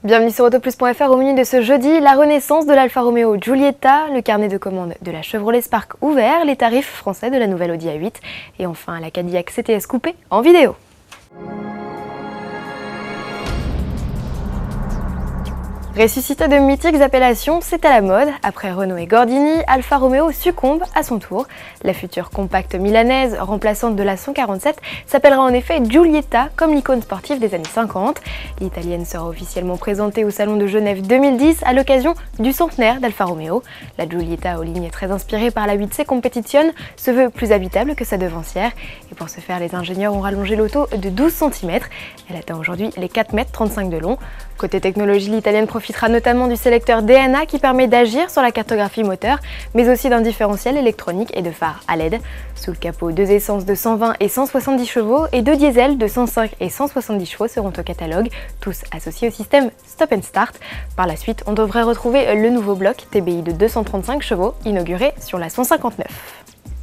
Bienvenue sur Autoplus.fr. Au menu de ce jeudi, la renaissance de l'Alfa Romeo Giulietta, le carnet de commande de la Chevrolet Spark ouvert, les tarifs français de la nouvelle Audi A8 et enfin la Cadillac CTS coupé en vidéo. Ressuscité de mythiques appellations, c'est à la mode. Après Renault et Gordini, Alfa Romeo succombe à son tour. La future compacte milanaise, remplaçante de la 147, s'appellera en effet Giulietta, comme l'icône sportive des années 50. L'italienne sera officiellement présentée au Salon de Genève 2010 à l'occasion du centenaire d'Alfa Romeo. La Giulietta, aux lignes très inspirées par la 8C Competition, se veut plus habitable que sa devancière. Et pour ce faire, les ingénieurs ont rallongé l'auto de 12 cm. Elle atteint aujourd'hui les 4,35 m de long. Côté technologie, l'italienne profitera notamment du sélecteur DNA qui permet d'agir sur la cartographie moteur, mais aussi d'un différentiel électronique et de phares à LED. Sous le capot, 2 essences de 120 et 170 chevaux et 2 diesels de 105 et 170 chevaux seront au catalogue, tous associés au système Stop and Start. Par la suite, on devrait retrouver le nouveau bloc TBI de 235 chevaux, inauguré sur la 159.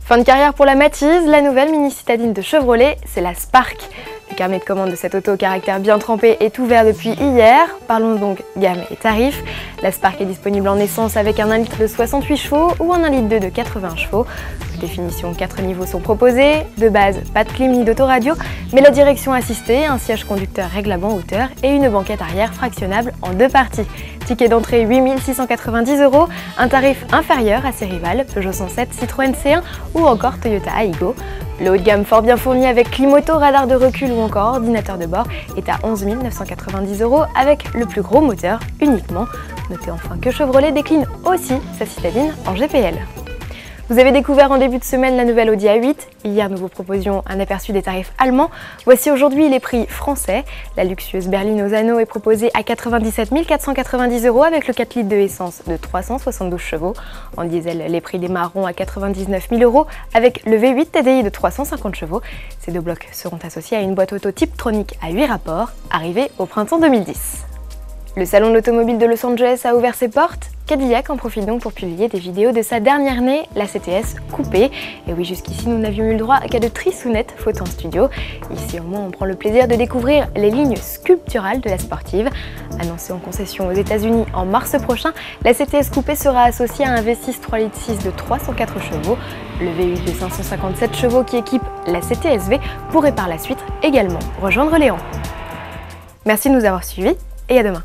Fin de carrière pour la Matiz, la nouvelle mini-citadine de Chevrolet, c'est la Spark. Le carnet de commande de cette auto au caractère bien trempé est ouvert depuis hier. Parlons donc gamme et tarifs. La Spark est disponible en essence avec un 1 litre de 68 chevaux ou un 1 litre 2 de 80 chevaux. De définition, 4 niveaux sont proposés. De base, pas de clim ni d'autoradio, mais la direction assistée, un siège conducteur réglable en hauteur et une banquette arrière fractionnable en 2 parties. Ticket d'entrée 8 690 €, un tarif inférieur à ses rivales, Peugeot 107, Citroën C1 ou encore Toyota Aygo. Le haut de gamme fort bien fourni avec clim auto, radar de recul ou encore ordinateur de bord est à 11 990 € avec le plus gros moteur uniquement. Notez enfin que Chevrolet décline aussi sa citadine en GPL. Vous avez découvert en début de semaine la nouvelle Audi A8. Hier, nous vous proposions un aperçu des tarifs allemands. Voici aujourd'hui les prix français. La luxueuse berline aux anneaux est proposée à 97 490 € avec le 4 litres de essence de 372 chevaux. En diesel, les prix démarreront à 99 000 € avec le V8 TDI de 350 chevaux. Ces 2 blocs seront associés à une boîte auto Tiptronic à 8 rapports, arrivée au printemps 2010. Le salon de l'automobile de Los Angeles a ouvert ses portes. Cadillac en profite donc pour publier des vidéos de sa dernière née, la CTS coupée. Et oui, jusqu'ici, nous n'avions eu le droit qu'à de trissounettes photos en studio. Ici, au moins, on prend le plaisir de découvrir les lignes sculpturales de la sportive. Annoncée en concession aux États-Unis en mars prochain, la CTS coupée sera associée à un V6 3,6 litres de 304 chevaux. Le V8 de 557 chevaux qui équipe la CTS-V pourrait par la suite également rejoindre les rangs. Merci de nous avoir suivis et à demain.